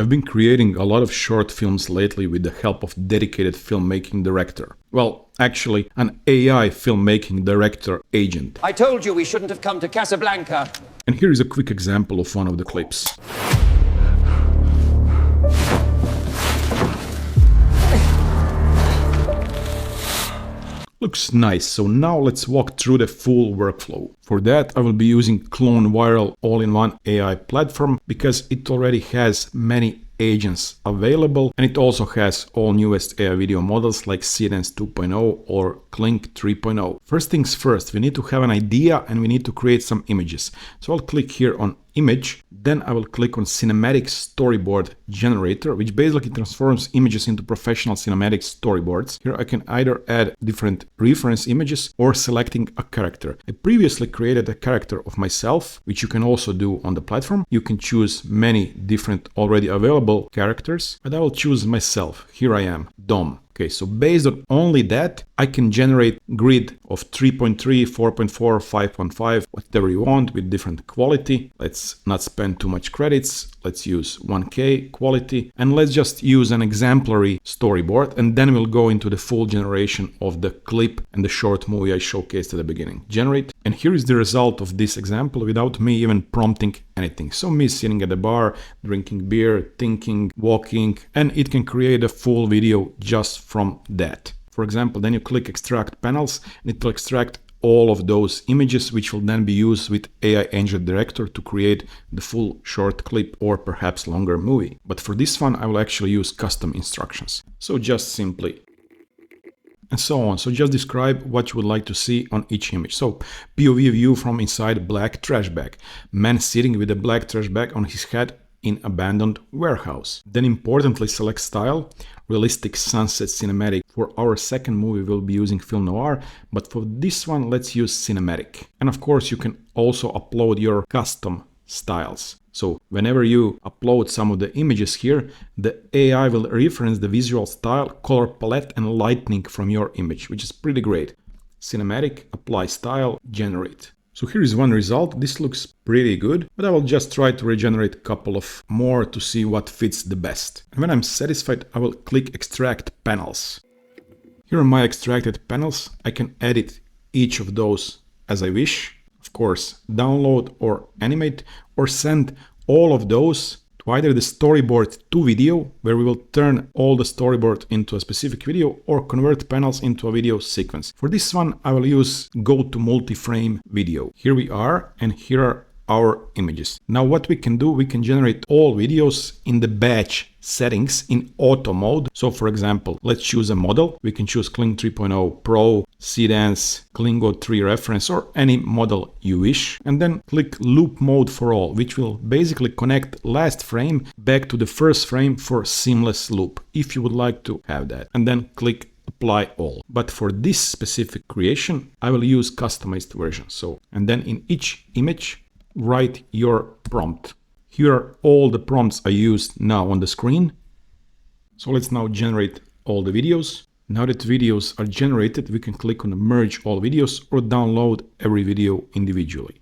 I've been creating a lot of short films lately with the help of dedicated filmmaking director. Well, actually, an AI filmmaking director agent. I told you we shouldn't have come to Casablanca. And here is a quick example of one of the clips. Looks nice, so now let's walk through the full workflow. For that, I will be using CloneViral all-in-one AI platform because it already has many agents available, and it also has all newest AI video models like Seedance 2.0 or Kling 3.0. First things first, we need to have an idea and we need to create some images. So I'll click here on image, then I will click on Cinematic Storyboard Generator, which basically transforms images into professional cinematic storyboards. Here I can either add different reference images or selecting a character. I previously created a character of myself, which you can also do on the platform. You can choose many different already available characters, but I will choose myself. Here I am, Dom. Okay, so based on only that, I can generate grid of 3.3, 4.4, 5.5, whatever you want with different quality. Let's not spend too much credits. Let's use 1K quality and let's just use an exemplary storyboard, and then we'll go into the full generation of the clip and the short movie I showcased at the beginning. Generate, and here is the result of this example without me even prompting anything. So me sitting at the bar, drinking beer, thinking, walking, and it can create a full video just from that. For example, then you click extract panels and it will extract all of those images, which will then be used with AI Engine Director to create the full short clip or perhaps longer movie. But for this one, I will actually use custom instructions. So just simply and so on. So just describe what you would like to see on each image. So POV view from inside black trash bag. Man sitting with a black trash bag on his head in abandoned warehouse. Then importantly select style, realistic sunset cinematic. For our second movie we'll be using film noir, but for this one let's use cinematic. And of course you can also upload your custom styles. So whenever you upload some of the images here, the AI will reference the visual style, color palette and lighting from your image, which is pretty great. Cinematic, apply style, generate. So here is one result. This looks pretty good, but I will just try to regenerate a couple of more to see what fits the best. And when I'm satisfied, I will click extract panels. Here are my extracted panels. I can edit each of those as I wish. Of course, download or animate or send all of those to either the storyboard to video, where we will turn all the storyboard into a specific video, or convert panels into a video sequence. For this one, I will use go to multiframe video. Here we are, and here are our images. Now what we can do, we can generate all videos in the batch settings in auto mode. So for example, let's choose a model. We can choose Kling 3.0 Pro, Seedance, Kling 3 reference, or any model you wish. And then click loop mode for all, which will basically connect last frame back to the first frame for seamless loop, if you would like to have that. And then click apply all. But for this specific creation, I will use customized version. So, and then in each image, write your prompt. Here are all the prompts I used now on the screen. So let's now generate all the videos. Now that videos are generated, we can click on merge all videos or download every video individually.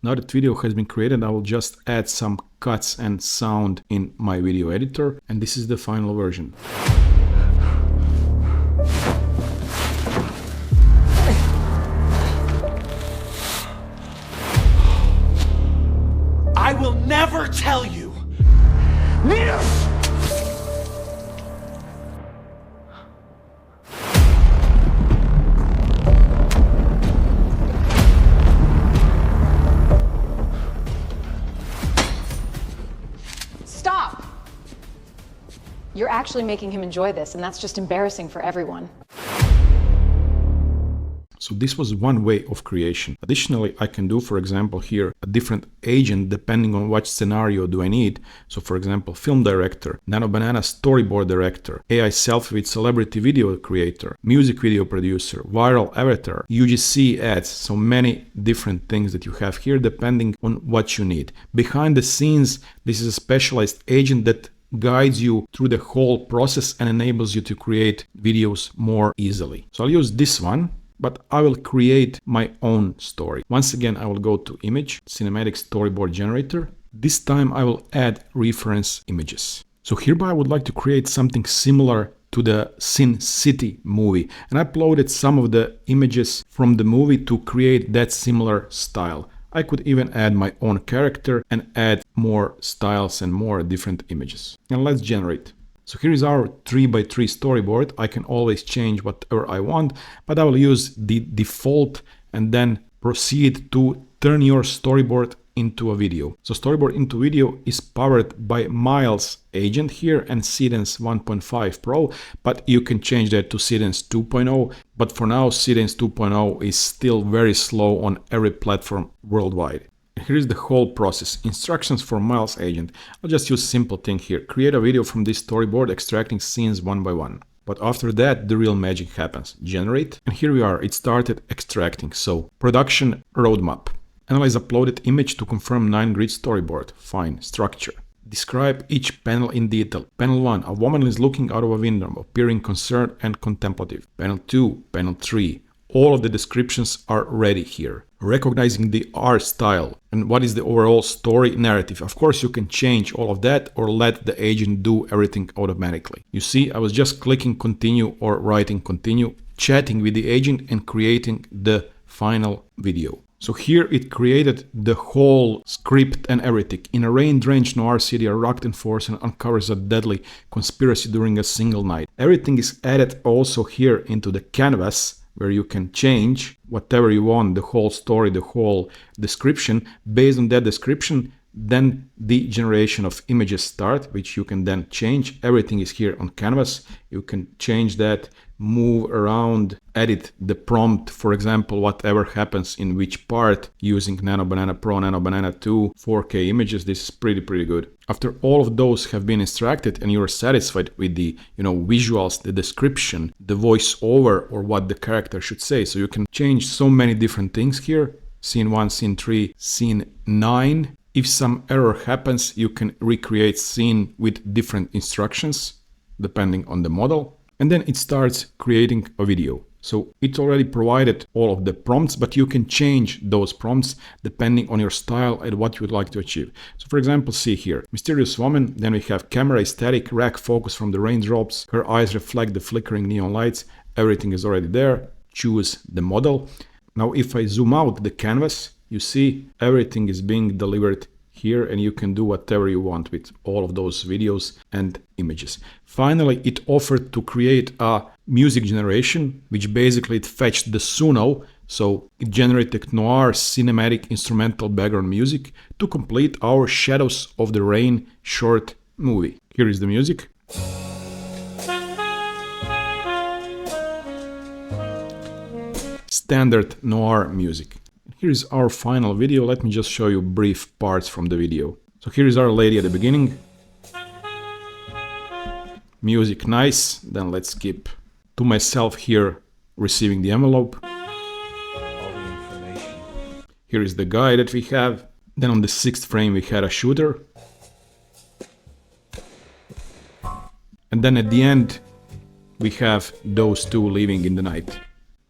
Now that video has been created, I will just add some cuts and sound in my video editor, and this is the final version. I will never tell you. Stop! You're actually making him enjoy this, and that's just embarrassing for everyone. So this was one way of creation. Additionally, I can do, for example, here a different agent depending on what scenario do I need. So for example, film director, Nano Banana storyboard director, AI selfie with celebrity video creator, music video producer, viral avatar, UGC ads. So many different things that you have here depending on what you need. Behind the scenes, this is a specialized agent that guides you through the whole process and enables you to create videos more easily. So I'll use this one, but I will create my own story. Once again, I will go to Image, Cinematic Storyboard Generator, This time I will add reference images. So hereby I would like to create something similar to the Sin City movie, and I uploaded some of the images from the movie to create that similar style. I could even add my own character and add more styles and more different images. And let's generate. So here is our 3x3 storyboard. I can always change whatever I want, but I will use the default and then proceed to turn your storyboard into a video. So storyboard into video is powered by Miles agent here and Seedance 1.5 Pro, but you can change that to Seedance 2.0. But for now, Seedance 2.0 is still very slow on every platform worldwide. Here is the whole process. Instructions for Miles agent. I'll just use simple thing here. Create a video from this storyboard, extracting scenes one by one. But after that, the real magic happens. Generate. And here we are. It started extracting. So production roadmap. Analyze uploaded image to confirm 9-grid storyboard. Fine. Structure. Describe each panel in detail. Panel 1. A woman is looking out of a window, appearing concerned and contemplative. Panel 2. Panel 3. All of the descriptions are ready here. Recognizing the art style and what is the overall story narrative. Of course, you can change all of that or let the agent do everything automatically. You see, I was just clicking continue or writing continue, chatting with the agent and creating the final video. So here it created the whole script and everything. In a rain-drenched Noir city, a rocked enforcer uncovers a deadly conspiracy during a single night. Everything is added also here into the canvas, where you can change whatever you want, the whole story, the whole description. Based on that description, then the generation of images start, which you can then change. Everything is here on canvas. You can change that, move around, edit the prompt, for example, whatever happens in which part, using Nano Banana Pro, Nano Banana 2, 4K images. This is pretty good. After all of those have been extracted and you're satisfied with the visuals, the description, the voiceover, or what the character should say, so you can change so many different things here. Scene 1, scene 3, scene 9. If some error happens, you can recreate scene with different instructions depending on the model. And then it starts creating a video. So it already provided all of the prompts, but you can change those prompts depending on your style and what you would like to achieve. So for example, see here, mysterious woman, then we have camera is static, rack focus from the raindrops, her eyes reflect the flickering neon lights, everything is already there, choose the model. Now if I zoom out the canvas, you see everything is being delivered here, and you can do whatever you want with all of those videos and images. Finally, it offered to create a music generation, which basically it fetched the Suno, so it generated noir cinematic instrumental background music to complete our Shadows of the Rain short movie. Here is the music. Standard noir music. Here is our final video. Let me just show you brief parts from the video. So here is our lady at the beginning. Music nice. Then let's skip to myself here receiving the envelope. Here is the guy that we have. Then on the 6th frame we had a shooter. And then at the end we have those two leaving in the night.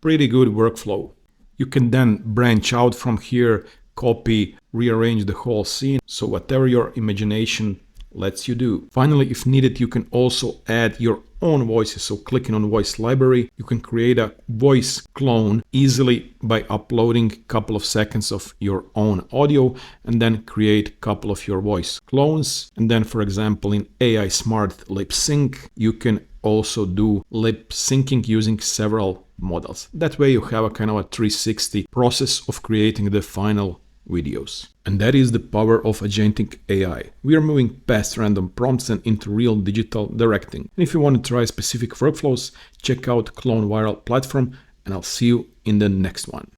Pretty good workflow. You can then branch out from here, copy, rearrange the whole scene, so whatever your imagination lets you do. Finally, if needed, you can also add your own voices. So clicking on voice library, you can create a voice clone easily by uploading a couple of seconds of your own audio and then create a couple of your voice clones. And then, for example, in AI Smart Lip Sync, you can also do lip syncing using several models. That way you have a kind of a 360 process of creating the final videos. And that is the power of Agentic AI. We are moving past random prompts and into real digital directing. And if you want to try specific workflows, check out CloneViral platform, and I'll see you in the next one.